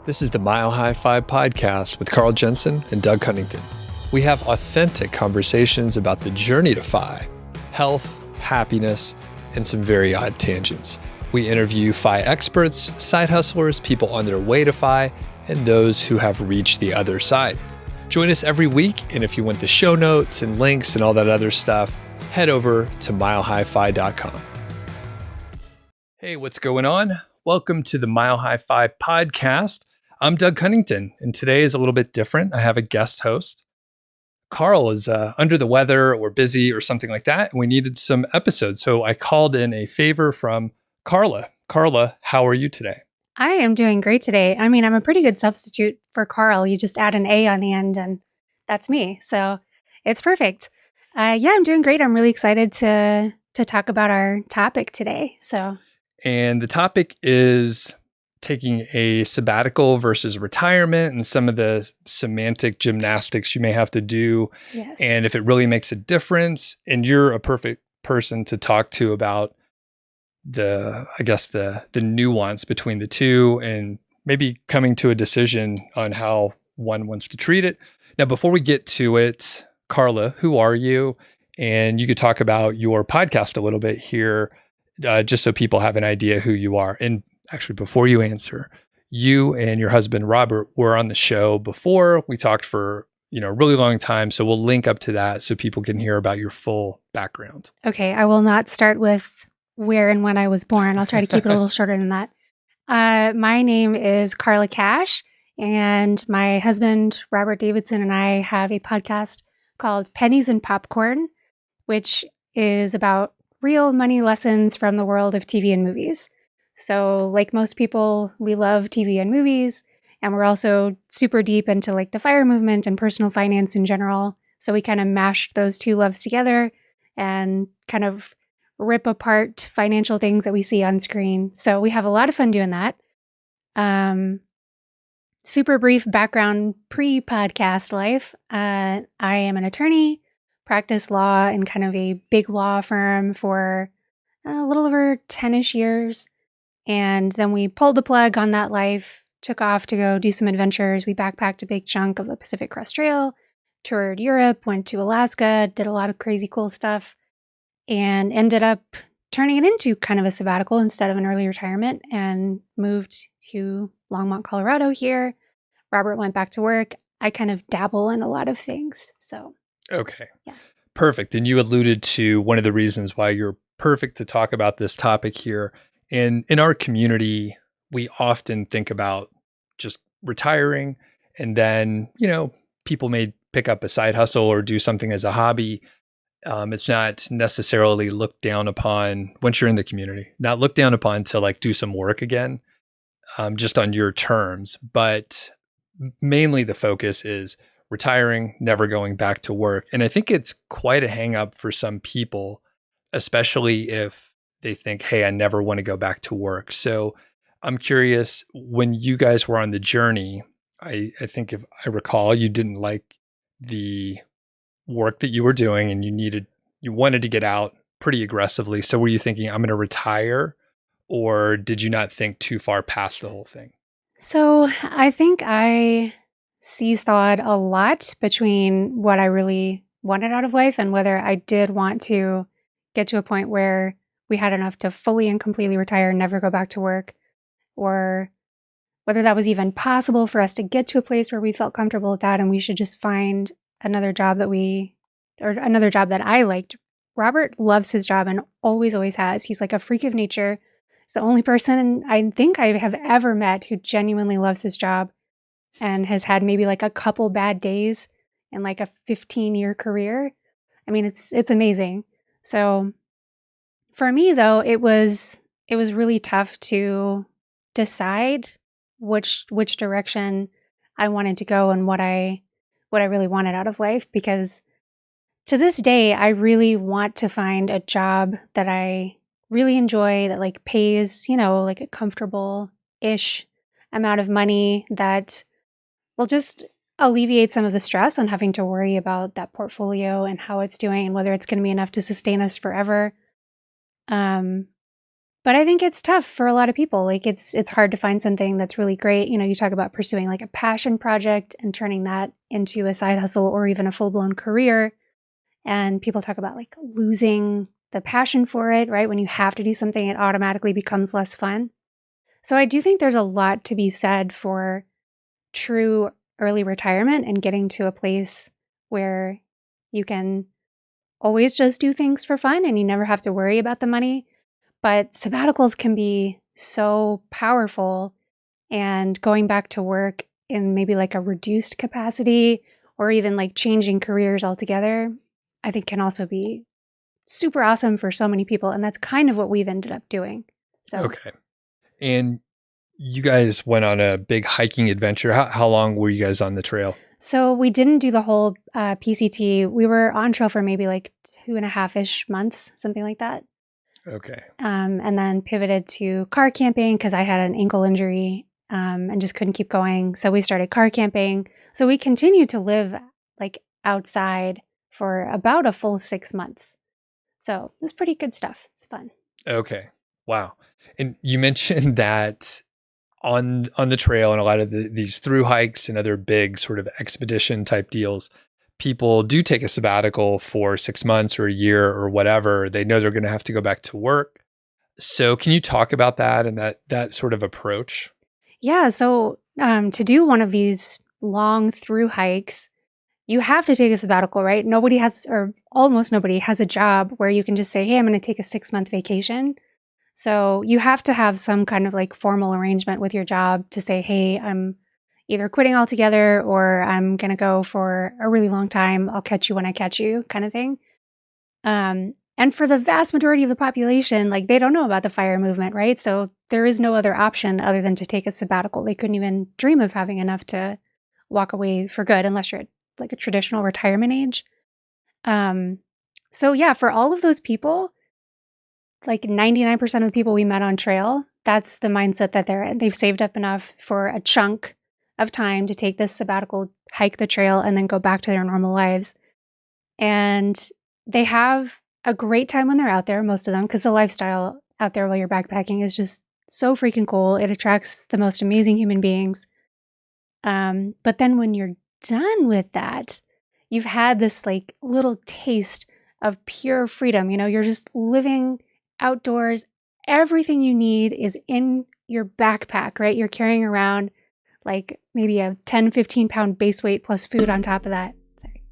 This is the Mile High FI podcast with Carl Jensen and Doug Cunnington. We have authentic conversations about the journey to FI, health, happiness, and some very odd tangents. We interview FI experts, side hustlers, people on their way to FI, and those who have reached the other side. Join us every week, and if you want the show notes and links and all that other stuff, head over to milehighfi.com. Hey, what's going on? Welcome to the Mile High FI podcast. I'm Doug Cunnington, and today is a little bit different. I have a guest host. Carl is under the weather or busy or something like that, and we needed some episodes. So I called in a favor from Carla. Carla, how are you today? I am doing great today. I mean, I'm a pretty good substitute for Carl. You just add an A on the end, and that's me. So it's perfect. I'm doing great. I'm really excited to talk about our topic today. And the topic is taking a sabbatical versus retirement and some of the semantic gymnastics you may have to do. Yes. And if it really makes a difference. And you're a perfect person to talk to about the nuance between the two and maybe coming to a decision on how one wants to treat it. Now, before we get to it, Carla, who are you? And you could talk about your podcast a little bit here, just so people have an idea who you are. And actually, before you answer, you and your husband, Robert, were on the show before. We talked for, a really long time. So we'll link up to that so people can hear about your full background. Okay. I will not start with where and when I was born. I'll try to keep it a little shorter than that. My name is Carla Cash, and my husband, Robert Davidson, and I have a podcast called Pennies and Popcorn, which is about real money lessons from the world of TV and movies. So like most people, we love TV and movies, and we're also super deep into like the FIRE movement and personal finance in general. So we kind of mashed those two loves together and kind of rip apart financial things that we see on screen. So we have a lot of fun doing that. Super brief background pre-podcast life. I am an attorney, practiced law in kind of a big law firm for a little over 10-ish years. And then we pulled the plug on that life, took off to go do some adventures. We backpacked a big chunk of the Pacific Crest Trail, toured Europe, went to Alaska, did a lot of crazy cool stuff, and ended up turning it into kind of a sabbatical instead of an early retirement and moved to Longmont, Colorado here. Robert went back to work. I kind of dabble in a lot of things. So, okay. Yeah. Perfect. And you alluded to one of the reasons why you're perfect to talk about this topic here. And in our community, we often think about just retiring, and then, people may pick up a side hustle or do something as a hobby. It's not necessarily looked down upon once you're in the community, not looked down upon to like do some work again, just on your terms. But mainly the focus is retiring, never going back to work. And I think it's quite a hang up for some people, especially if they think, hey, I never want to go back to work. So I'm curious, when you guys were on the journey, I think if I recall, you didn't like the work that you were doing and you wanted to get out pretty aggressively. So were you thinking, I'm going to retire, or did you not think too far past the whole thing? So I think I seesawed a lot between what I really wanted out of life and whether I did want to get to a point where we had enough to fully and completely retire and never go back to work, or whether that was even possible for us to get to a place where we felt comfortable with that and we should just find another job that I liked. Robert loves his job and always has. He's like a freak of nature. He's the only person I think I have ever met who genuinely loves his job and has had maybe like a couple bad days in like a 15-year career. I mean, it's amazing. So for me though, it was really tough to decide which direction I wanted to go and what I really wanted out of life, because to this day, I really want to find a job that I really enjoy, that like pays, like a comfortable-ish amount of money that will just alleviate some of the stress on having to worry about that portfolio and how it's doing and whether it's going to be enough to sustain us forever. But I think it's tough for a lot of people. Like it's hard to find something that's really great. You know, you talk about pursuing like a passion project and turning that into a side hustle or even a full-blown career. And people talk about like losing the passion for it, right? When you have to do something, it automatically becomes less fun. So I do think there's a lot to be said for true early retirement and getting to a place where you can always just do things for fun and you never have to worry about the money. But sabbaticals can be so powerful, and going back to work in maybe like a reduced capacity or even like changing careers altogether, I think can also be super awesome for so many people. And that's kind of what we've ended up doing. So, Okay. And you guys went on a big hiking adventure. How long were you guys on the trail? so we didn't do the whole PCT. We were on trail for maybe like 2.5-ish months, something like that. Okay. And then pivoted to car camping because I had an ankle injury and just couldn't keep going. So we started car camping. So we continued to live like outside for about a full 6 months. So it was pretty good stuff. It's fun. Okay. Wow. And you mentioned that on the trail and a lot of these through hikes and other big sort of expedition type deals, people do take a sabbatical for 6 months or a year or whatever. They know they're going to have to go back to work. So can you talk about that and that sort of approach? Yeah. So to do one of these long through hikes, you have to take a sabbatical, right? Nobody has, or almost nobody has a job where you can just say, hey, I'm going to take a 6-month vacation. So you have to have some kind of like formal arrangement with your job to say, hey, I'm either quitting altogether or I'm going to go for a really long time. I'll catch you when I catch you, kind of thing. And for the vast majority of the population, like they don't know about the FIRE movement, right? So there is no other option other than to take a sabbatical. They couldn't even dream of having enough to walk away for good unless you're at like a traditional retirement age. So yeah, for all of those people, like 99% of the people we met on trail, that's the mindset that they're in. They've saved up enough for a chunk of time to take this sabbatical, hike the trail, and then go back to their normal lives. And they have a great time when they're out there, most of them, because the lifestyle out there while you're backpacking is just so freaking cool. It attracts the most amazing human beings. But then when you're done with that, you've had this like little taste of pure freedom. You know, you're just living outdoors. Everything you need is in your backpack, right? You're carrying around like maybe a 10, 15 pound base weight plus food on top of that. Sorry.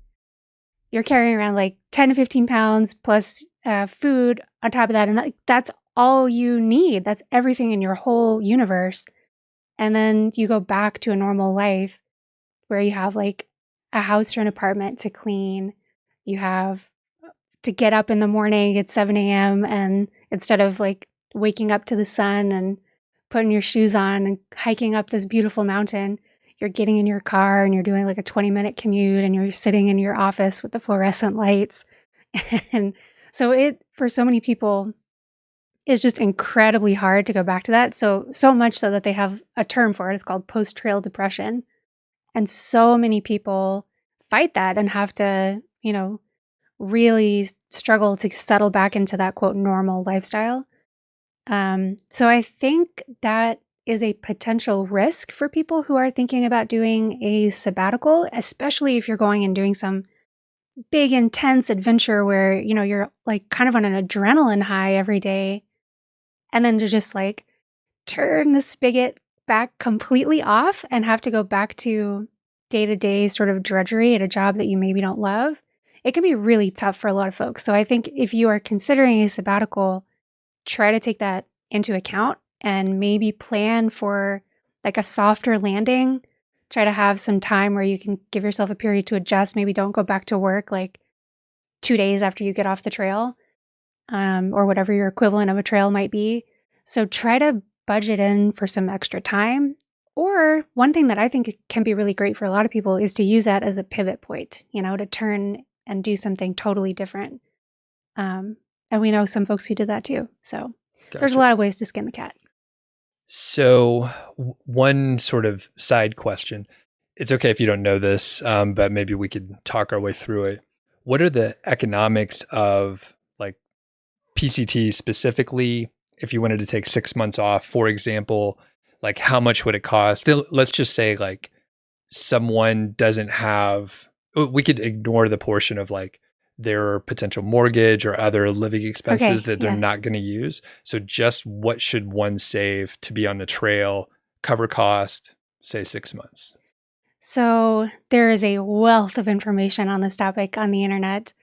You're carrying around like 10 to 15 pounds plus food on top of that. And that's all you need. That's everything in your whole universe. And then you go back to a normal life where you have like a house or an apartment to clean. You have to get up in the morning at 7 a.m. and instead of like waking up to the sun and putting your shoes on and hiking up this beautiful mountain, you're getting in your car and you're doing like a 20-minute commute and you're sitting in your office with the fluorescent lights. And so it, for so many people, is just incredibly hard to go back to that. So much so that they have a term for it. It's called post-trail depression. And so many people fight that and have to, you know, really struggle to settle back into that quote normal lifestyle. So I think that is a potential risk for people who are thinking about doing a sabbatical, especially if you're going and doing some big intense adventure where, you know, you're like kind of on an adrenaline high every day. And then to just like turn the spigot back completely off and have to go back to day-to-day sort of drudgery at a job that you maybe don't love, it can be really tough for a lot of folks. So I think if you are considering a sabbatical, try to take that into account and maybe plan for like a softer landing. Try to have some time where you can give yourself a period to adjust. Maybe don't go back to work like 2 days after you get off the trail, or whatever your equivalent of a trail might be. So try to budget in for some extra time. Or one thing that I think can be really great for a lot of people is to use that as a pivot point, you know, to turn and do something totally different. And we know some folks who did that too. So there's a lot of ways to skin the cat. So one sort of side question, it's okay if you don't know this, but maybe we could talk our way through it. What are the economics of like PCT specifically if you wanted to take 6 months off, for example, like how much would it cost? Let's just say like someone doesn't have, we could ignore the portion of like their potential mortgage or other living expenses that they're not going to use. So just what should one save to be on the trail, cover cost, say 6 months? So there is a wealth of information on this topic on the internet.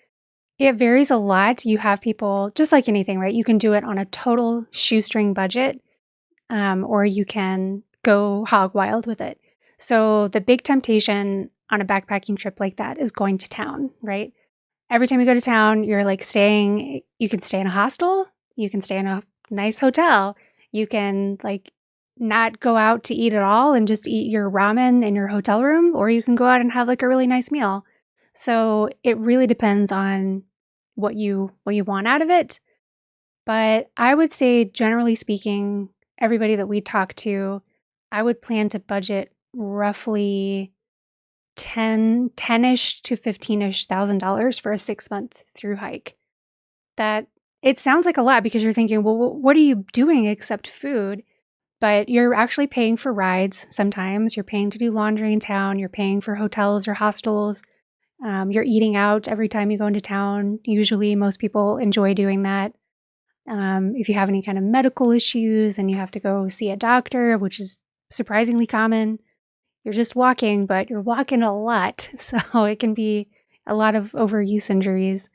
It varies a lot. You have people, just like anything, right? You can do it on a total shoestring budget, or you can go hog wild with it. So the big temptation on a backpacking trip like that is going to town, right? Every time you go to town, you're like you can stay in a hostel, you can stay in a nice hotel, you can like not go out to eat at all and just eat your ramen in your hotel room, or you can go out and have like a really nice meal. So it really depends on what you want out of it. But I would say, generally speaking, everybody that we talk to, I would plan to budget roughly 10-ish to 15-ish $1,000 for a 6-month through hike. That it sounds like a lot because you're thinking, well, what are you doing except food? But you're actually paying for rides sometimes. You're paying to do laundry in town. You're paying for hotels or hostels. You're eating out every time you go into town. Usually, most people enjoy doing that. If you have any kind of medical issues and you have to go see a doctor, which is surprisingly common, you're just walking, but you're walking a lot. So it can be a lot of overuse injuries.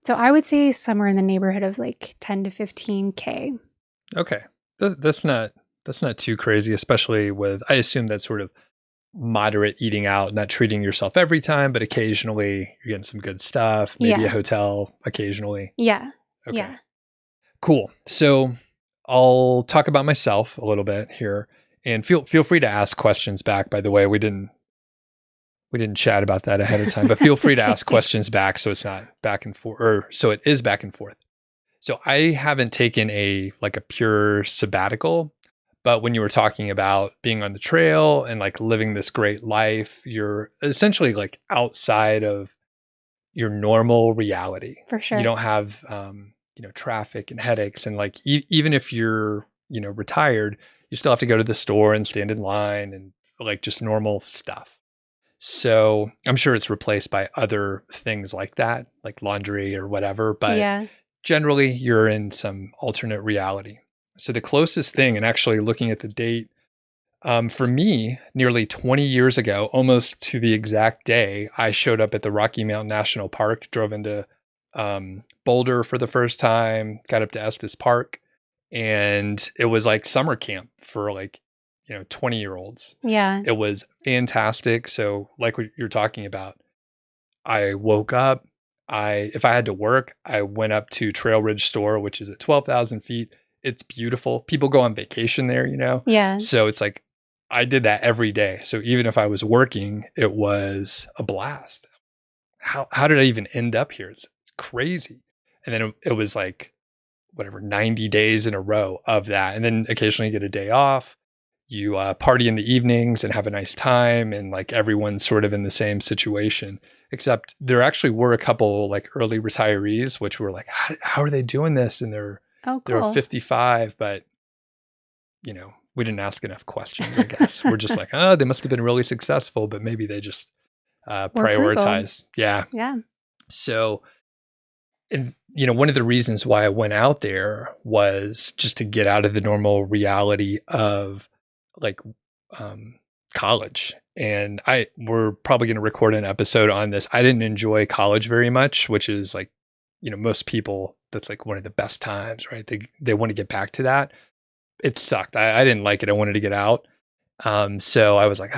So I would say somewhere in the neighborhood of like 10 to 15K. Okay. That's not too crazy, especially with, I assume that's sort of moderate eating out, not treating yourself every time, but occasionally you're getting some good stuff, maybe a hotel occasionally. Yeah. Okay. Yeah. Cool. So I'll talk about myself a little bit here, and feel free to ask questions back. By the way, we didn't chat about that ahead of time, but feel free to ask questions back so it's not back and forth, or so it is back and forth. So I haven't taken a pure sabbatical, but when you were talking about being on the trail and like living this great life, you're essentially like outside of your normal reality. For sure. You don't have, traffic and headaches. And like, even if you're, retired, you still have to go to the store and stand in line and like just normal stuff. So I'm sure it's replaced by other things like that, like laundry or whatever. But generally you're in some alternate reality. So the closest thing, and actually looking at the date, for me, nearly 20 years ago, almost to the exact day, I showed up at the Rocky Mountain National Park, drove into Boulder for the first time, got up to Estes Park, and it was like summer camp for 20-year-olds. Yeah. It was fantastic. So like what you're talking about, I woke up, if I had to work, I went up to Trail Ridge Store, which is at 12,000 feet. It's beautiful. People go on vacation there, Yeah. So it's like, I did that every day. So even if I was working, it was a blast. How did I even end up here? It's crazy. And then it was like, 90 days in a row of that. And then occasionally you get a day off. You party in the evenings and have a nice time. And like everyone's sort of in the same situation, except there actually were a couple like early retirees, which were like, how are they doing this? And they're 55, but we didn't ask enough questions, I guess. We're just like, oh, they must have been really successful, but maybe they just prioritize. Yeah. Yeah. So, and one of the reasons why I went out there was just to get out of the normal reality of like college. And we're probably going to record an episode on this. I didn't enjoy college very much, which is like, most people, that's like one of the best times, right? They want to get back to that. It sucked. I didn't like it. I wanted to get out. So I was like,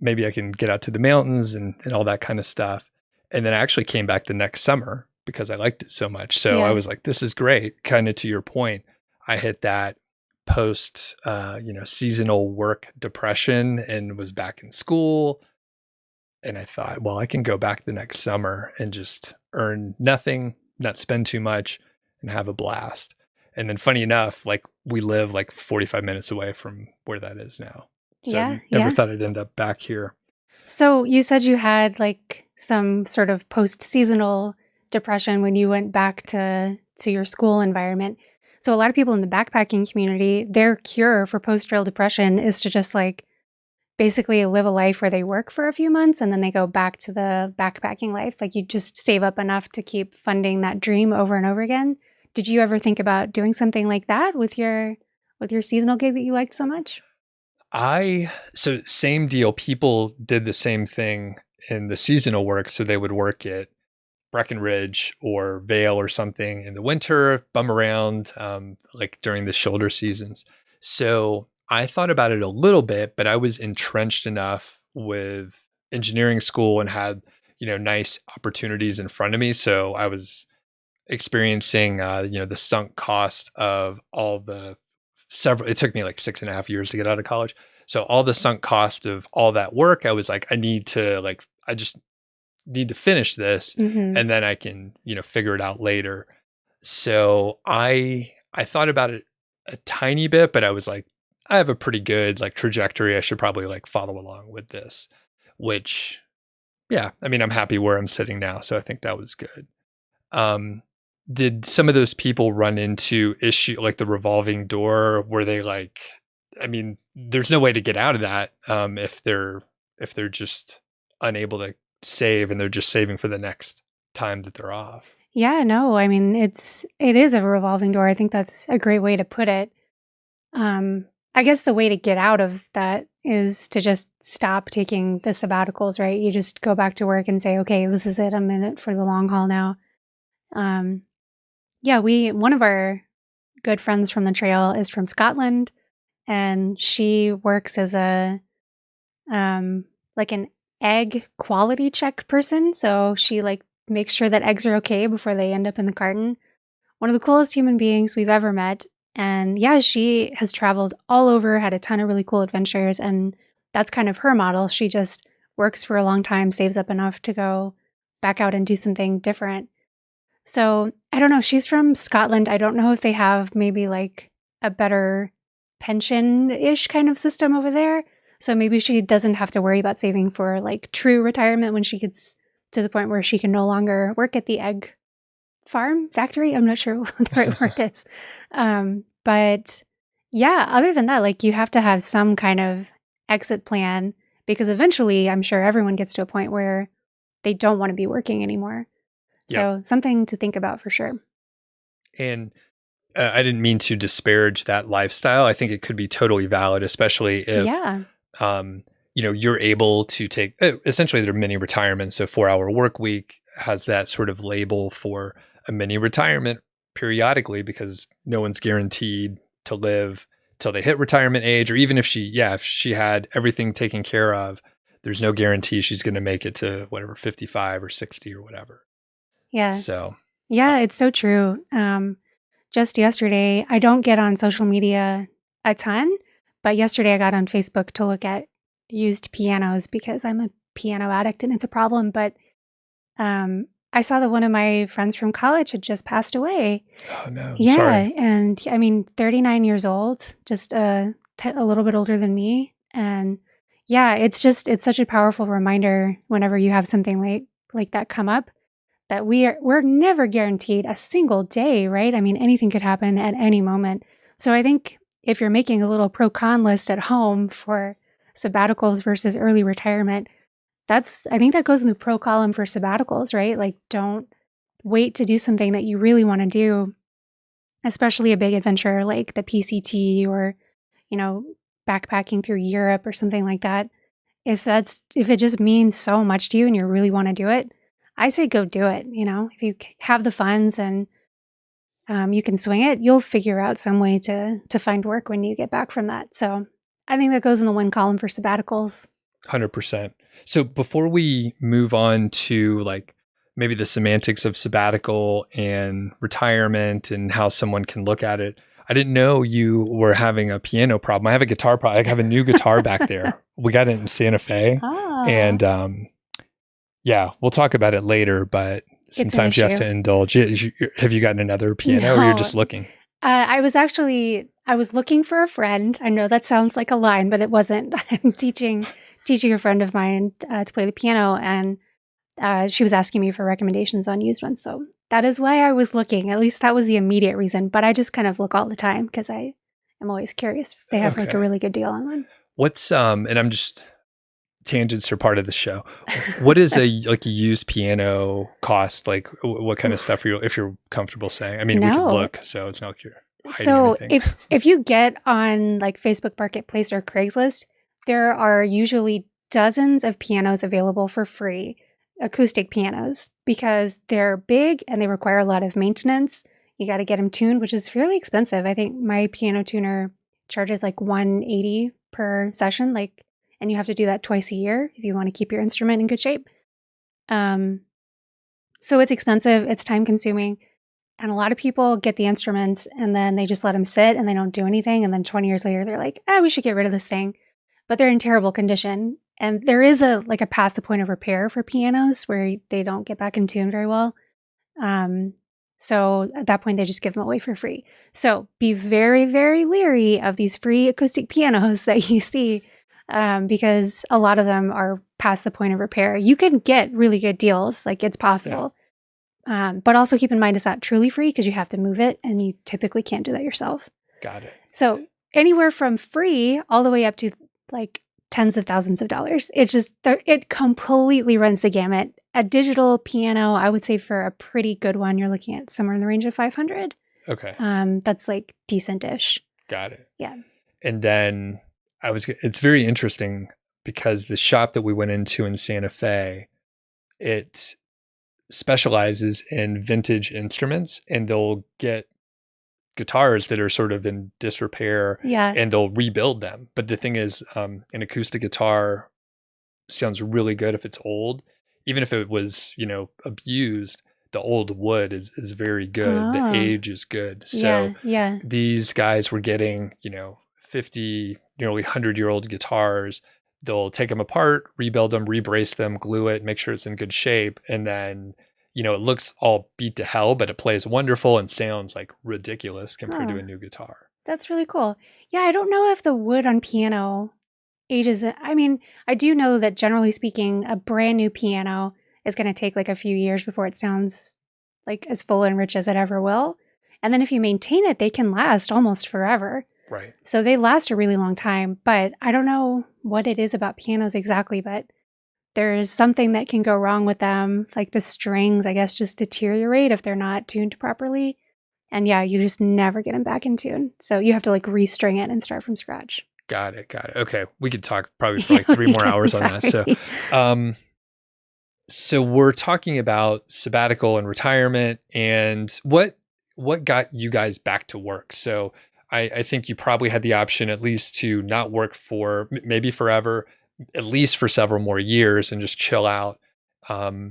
maybe I can get out to the mountains and all that kind of stuff. And then I actually came back the next summer because I liked it so much. So I was like, this is great. Kind of to your point, I hit that post, seasonal work depression and was back in school. And I thought, well, I can go back the next summer and just earn nothing, not spend too much, and have a blast. And then funny enough, like we live like 45 minutes away from where that is now. So I never thought I'd end up back here. So you said you had like some sort of post-seasonal depression when you went back to your school environment. So a lot of people in the backpacking community, their cure for post-trail depression is to just like basically live a life where they work for a few months and then they go back to the backpacking life. Like you just save up enough to keep funding that dream over and over again. Did you ever think about doing something like that with your seasonal gig that you liked so much? So same deal. People did the same thing in the seasonal work. So they would work at Breckenridge or Vail or something in the winter, bum around, like during the shoulder seasons. So I thought about it a little bit, but I was entrenched enough with engineering school and had, nice opportunities in front of me. So I was experiencing, the sunk cost of all the it took me like 6.5 years to get out of college. So all the sunk cost of all that work, I was like, I just need to finish this and then I can, figure it out later. So I thought about it a tiny bit, but I was like, I have a pretty good like trajectory. I should probably like follow along with this, which, yeah, I mean, I'm happy where I'm sitting now. So I think that was good. Did some of those people run into issue like the revolving door? Were they like, I mean, there's no way to get out of that if they're just unable to save and they're just saving for the next time that they're off. Yeah, no, I mean, it is a revolving door. I think that's a great way to put it. I guess the way to get out of that is to just stop taking the sabbaticals, right? You just go back to work and say, okay, this is it. I'm in it for the long haul now. Yeah, one of our good friends from the trail is from Scotland, and she works as a like an egg quality check person. So she like makes sure that eggs are okay before they end up in the carton. One of the coolest human beings we've ever met. And yeah, she has traveled all over, had a ton of really cool adventures, and that's kind of her model. She just works for a long time, saves up enough to go back out and do something different. So I don't know. She's from Scotland. I don't know if they have maybe like a better pension-ish kind of system over there. So maybe she doesn't have to worry about saving for like true retirement when she gets to the point where she can no longer work at the egg farm factory. I'm not sure what the right word is. But yeah, other than that, like you have to have some kind of exit plan because eventually I'm sure everyone gets to a point where they don't want to be working anymore. So something to think about for sure. And I didn't mean to disparage that lifestyle. I think it could be totally valid, especially if, you're able to take, essentially they're mini retirements. So 4-hour work week has that sort of label for a mini retirement periodically because no one's guaranteed to live till they hit retirement age, or even if she had everything taken care of, there's no guarantee she's going to make it to whatever, 55 or 60 or whatever. Yeah. So, yeah, it's so true. Just yesterday, I don't get on social media a ton, but yesterday I got on Facebook to look at used pianos because I'm a piano addict and it's a problem. But I saw that one of my friends from college had just passed away. Oh no. Yeah. Sorry. And I mean, 39 years old, just a little bit older than me. And yeah, it's such a powerful reminder whenever you have something like that come up that we're never guaranteed a single day, right? I mean, anything could happen at any moment. So I think if you're making a little pro-con list at home for sabbaticals versus early retirement, I think that goes in the pro column for sabbaticals, right? Like don't wait to do something that you really want to do, especially a big adventure like the PCT or, backpacking through Europe or something like that. If it just means so much to you and you really want to do it, I say go do it. If you have the funds and you can swing it, you'll figure out some way to find work when you get back from that. So I think that goes in the win column for sabbaticals. 100%. So before we move on to like maybe the semantics of sabbatical and retirement and how someone can look at it, I didn't know you were having a piano problem. I have a guitar problem. I have a new guitar back there. We got it in Santa Fe. Oh. And yeah, we'll talk about it later, but sometimes you have to indulge. Have you gotten another piano or you're just looking? I was looking for a friend. I know that sounds like a line, but it wasn't. I'm teaching a friend of mine to play the piano, and she was asking me for recommendations on used ones. So that is why I was looking. At least that was the immediate reason. But I just kind of look all the time because I am always curious if they have like a really good deal on one. What's and I'm just tangents are part of the show. What is a used piano cost? Like what kind of stuff are you, if you're comfortable saying? I mean, we can look, so it's not like you're hiding anything. if you get on like Facebook Marketplace or Craigslist, there are usually dozens of pianos available for free, acoustic pianos, because they're big and they require a lot of maintenance. You got to get them tuned, which is fairly expensive. I think my piano tuner charges like $180 per session, like, and you have to do that twice a year if you want to keep your instrument in good shape. So it's expensive, it's time consuming, and a lot of people get the instruments and then they just let them sit and they don't do anything. And then 20 years later, they're like, we should get rid of this thing. But they're in terrible condition. And there is a past the point of repair for pianos where they don't get back in tune very well. So at that point, they just give them away for free. So be very, very leery of these free acoustic pianos that you see, because a lot of them are past the point of repair. You can get really good deals, like it's possible. Yeah. But also keep in mind it's not truly free because you have to move it and you typically can't do that yourself. Got it. So anywhere from free all the way up to like tens of thousands of dollars. It completely runs the gamut. A digital piano, I would say for a pretty good one, you're looking at somewhere in the range of $500. Okay. That's like decent-ish. Got it. Yeah. And then it's very interesting because the shop that we went into in Santa Fe, it specializes in vintage instruments, and they'll get guitars that are sort of in disrepair, and they'll rebuild them. But the thing is, an acoustic guitar sounds really good if it's old. Even if it was, abused, the old wood is very good. Oh. The age is good. So these guys were getting, 50, nearly 100-year-old guitars. They'll take them apart, rebuild them, rebrace them, glue it, make sure it's in good shape. And then, it looks all beat to hell, but it plays wonderful and sounds like ridiculous compared to a new guitar. That's really cool. Yeah, I don't know if the wood on piano ages. I mean, I do know that generally speaking, a brand new piano is going to take like a few years before it sounds like as full and rich as it ever will. And then if you maintain it, they can last almost forever. Right. So they last a really long time, but I don't know what it is about pianos exactly, but there's something that can go wrong with them. Like the strings, I guess, just deteriorate if they're not tuned properly. And you just never get them back in tune. So you have to like restring it and start from scratch. Got it. Okay. We could talk probably for like 3 more hours on that. So we're talking about sabbatical and retirement, and what got you guys back to work? So I think you probably had the option at least to not work for maybe forever, at least for several more years, and just chill out.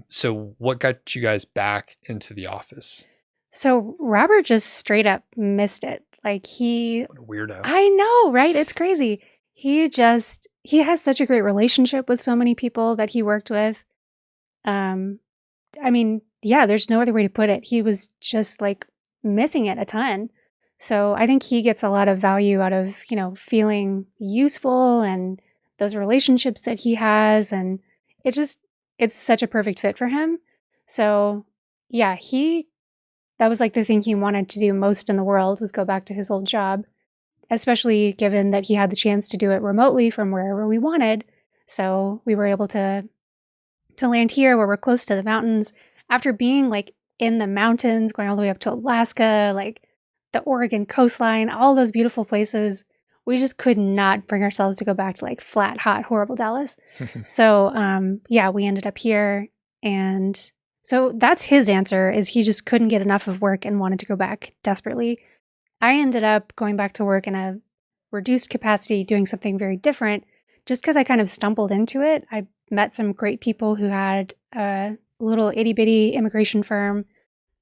So what got you guys back into the office? So Robert just straight up missed it. Like what a weirdo. I know, right? It's crazy. He has such a great relationship with so many people that he worked with. I mean, there's no other way to put it. He was just like missing it a ton. So I think he gets a lot of value out of, feeling useful and those relationships that he has. And it's such a perfect fit for him. So that was like the thing he wanted to do most in the world, was go back to his old job, especially given that he had the chance to do it remotely from wherever we wanted. So we were able to land here where we're close to the mountains after being like in the mountains, going all the way up to Alaska, like the Oregon coastline, all those beautiful places. We just could not bring ourselves to go back to like flat, hot, horrible Dallas. So, we ended up here. And so that's his answer, is he just couldn't get enough of work and wanted to go back desperately. I ended up going back to work in a reduced capacity, doing something very different, just because I kind of stumbled into it. I met some great people who had a little itty bitty immigration firm,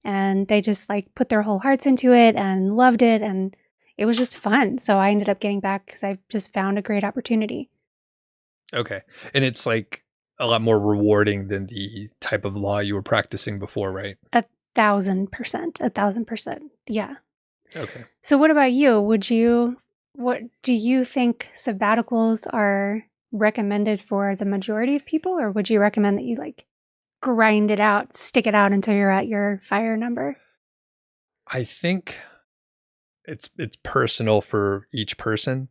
and they just like put their whole hearts into it and loved it. And it was just fun. So I ended up getting back because I just found a great opportunity. Okay. And it's like a lot more rewarding than the type of law you were practicing before, right? 1,000%. Yeah. Okay. So what about you? What do you think sabbaticals are recommended for the majority of people, or would you recommend that you like grind it out, stick it out until you're at your fire number? I think it's personal for each person.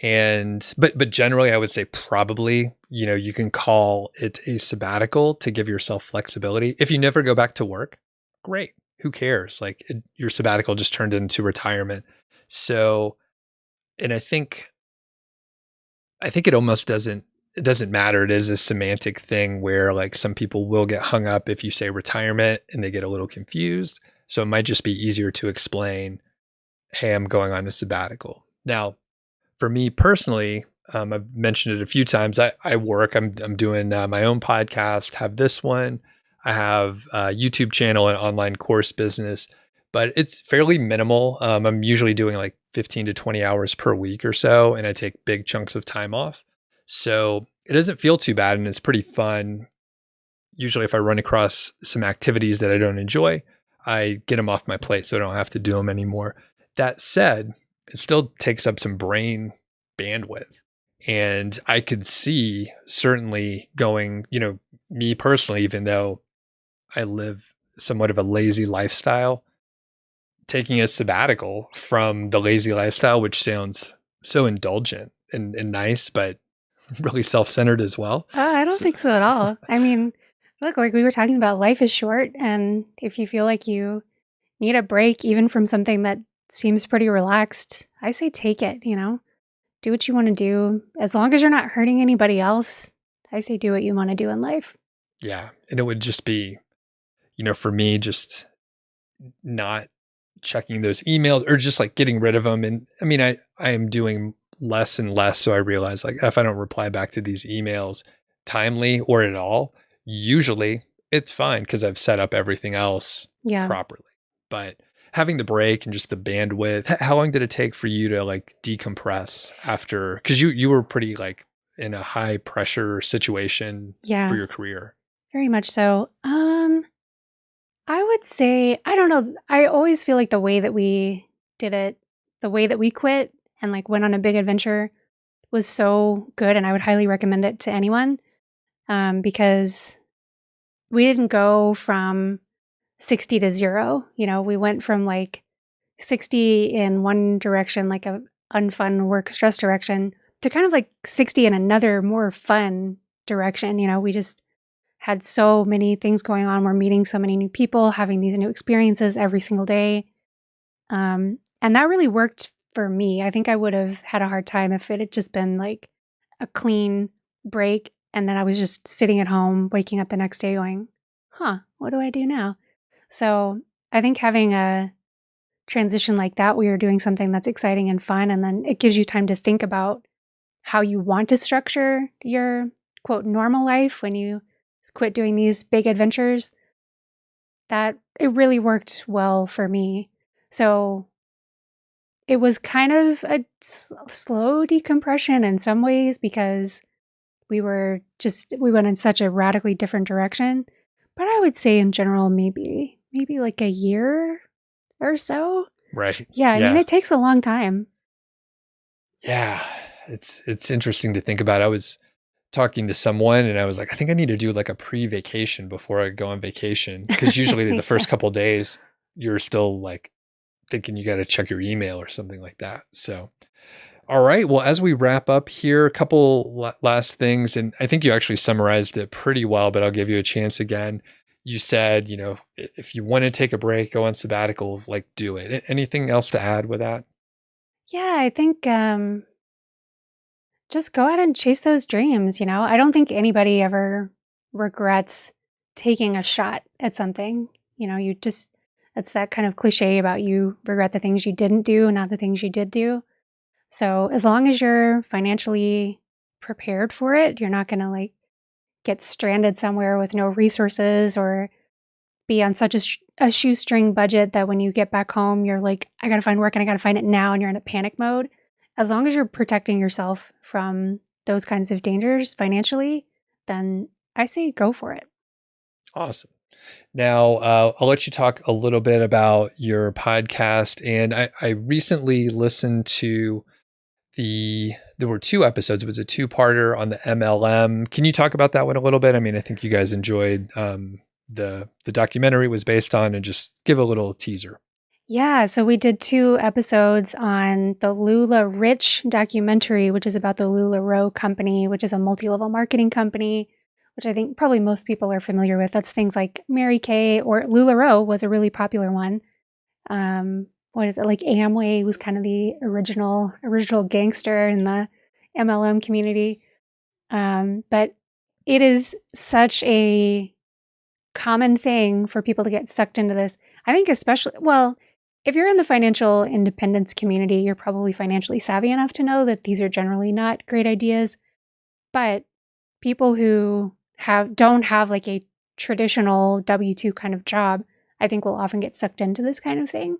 And but generally I would say probably, you can call it a sabbatical to give yourself flexibility. If you never go back to work, great. Who cares? Like your sabbatical just turned into retirement. So, and I think it almost doesn't matter. It is a semantic thing where like some people will get hung up if you say retirement and they get a little confused. So it might just be easier to explain, hey, I'm going on a sabbatical. Now, for me personally, I've mentioned it a few times. I work. I'm doing my own podcast. Have this one. I have a YouTube channel and online course business, but it's fairly minimal. I'm usually doing like 15 to 20 hours per week or so, and I take big chunks of time off. So it doesn't feel too bad, and it's pretty fun. Usually, if I run across some activities that I don't enjoy, I get them off my plate so I don't have to do them anymore. That said, it still takes up some brain bandwidth. And I could see certainly going, me personally, even though I live somewhat of a lazy lifestyle, taking a sabbatical from the lazy lifestyle, which sounds so indulgent and nice, but really self-centered as well. I don't think so at all. I mean, look, like we were talking about, life is short. And if you feel like you need a break, even from something that seems pretty relaxed, I say take it, do what you want to do. As long as you're not hurting anybody else, I say do what you want to do in life. Yeah. And it would just be, for me, just not checking those emails or just like getting rid of them. And I mean, I am doing less and less. So I realize like if I don't reply back to these emails timely or at all, usually it's fine because I've set up everything else properly. But having the break and just the bandwidth, how long did it take for you to like decompress after? Because you were pretty like in a high pressure situation for your career. Very much so. I would say, I don't know. I always feel like the way that we did it, the way that we quit and like went on a big adventure was so good. And I would highly recommend it to anyone because we didn't go from 60 to 0. We went from like 60 in one direction, like a unfun work stress direction, to kind of like 60 in another more fun direction. We just had so many things going on. We're meeting so many new people, having these new experiences every single day. And that really worked for me. I think I would have had a hard time if it had just been like a clean break. And then I was just sitting at home, waking up the next day going, what do I do now? So I think having a transition like that, where you're doing something that's exciting and fun, and then it gives you time to think about how you want to structure your quote normal life when you quit doing these big adventures, that it really worked well for me. So it was kind of a slow decompression in some ways because we went in such a radically different direction. But I would say in general, maybe like a year or so. Right. Yeah. I mean, it takes a long time. Yeah. It's interesting to think about. I was talking to someone and I was like, I think I need to do like a pre-vacation before I go on vacation. Because usually the first couple of days, you're still like thinking you got to check your email or something like that. So, all right. Well, as we wrap up here, a couple last things. And I think you actually summarized it pretty well, but I'll give you a chance again. You said, if you want to take a break, go on sabbatical, like do it. Anything else to add with that? Yeah, I think just go out and chase those dreams. I don't think anybody ever regrets taking a shot at something. It's that kind of cliche about you regret the things you didn't do, not the things you did do. So as long as you're financially prepared for it, you're not going to like get stranded somewhere with no resources or be on such a shoestring budget that when you get back home, you're like, I got to find work and I got to find it now. And you're in a panic mode. As long as you're protecting yourself from those kinds of dangers financially, then I say go for it. Awesome. Now, I'll let you talk a little bit about your podcast. And I recently listened to there were 2 episodes. It was a 2-parter on the MLM. Can you talk about that one a little bit? I mean, I think you guys enjoyed the documentary it was based on, and just give a little teaser. Yeah, so we did 2 episodes on the LuLaRich documentary, which is about the LuLaRoe company, which is a multi-level marketing company, which I think probably most people are familiar with. That's things like Mary Kay, or LuLaRoe was a really popular one. What is it, like Amway was kind of the original gangster in the MLM community. But it is such a common thing for people to get sucked into this. I think especially, well, if you're in the financial independence community, you're probably financially savvy enough to know that these are generally not great ideas. But people who don't have like a traditional W-2 kind of job, I think will often get sucked into this kind of thing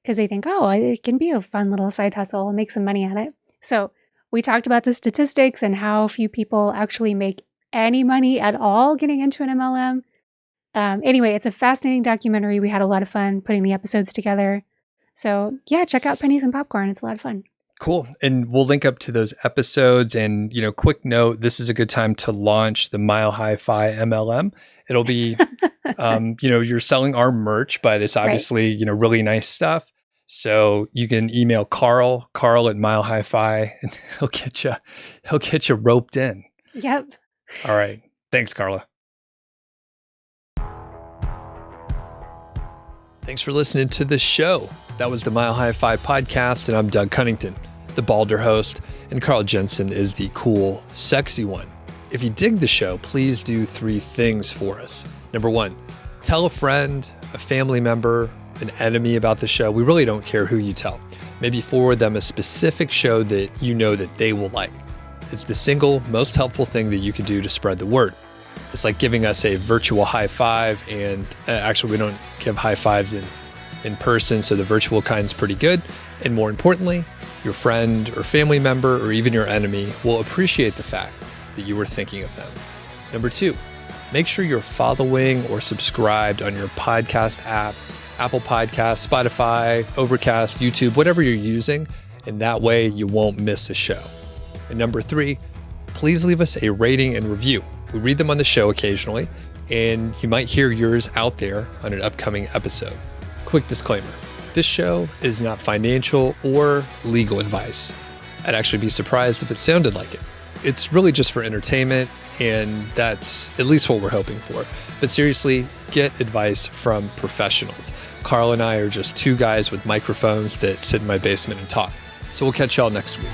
because they think, oh, it can be a fun little side hustle and make some money at it. So we talked about the statistics and how few people actually make any money at all getting into an MLM. Anyway, it's a fascinating documentary. We had a lot of fun putting the episodes together. So yeah, check out Pennies and Popcorn. It's a lot of fun. Cool. And we'll link up to those episodes. And, quick note, this is a good time to launch the Mile High FI MLM. It'll be, you're selling our merch, but it's obviously, really nice stuff. So you can email Carl at Mile High FI, and he'll get you roped in. Yep. All right. Thanks, Carla. Thanks for listening to the show. That was the Mile High FI podcast, and I'm Doug Cunnington, the balder host, and Carl Jensen is the cool, sexy one. If you dig the show, please do 3 things for us. Number 1, tell a friend, a family member, an enemy about the show. We really don't care who you tell. Maybe forward them a specific show that you know that they will like. It's the single most helpful thing that you can do to spread the word. It's like giving us a virtual high five, and actually we don't give high fives in person, so the virtual kind's pretty good. And more importantly, your friend or family member or even your enemy will appreciate the fact that you were thinking of them. Number 2, make sure you're following or subscribed on your podcast app, Apple Podcasts, Spotify, Overcast, YouTube, whatever you're using, and that way you won't miss a show. And number 3, please leave us a rating and review. We read them on the show occasionally, and you might hear yours out there on an upcoming episode. Quick disclaimer, this show is not financial or legal advice. I'd actually be surprised if it sounded like it. It's really just for entertainment, and that's at least what we're hoping for. But seriously, get advice from professionals. Carl and I are just 2 guys with microphones that sit in my basement and talk. So we'll catch y'all next week.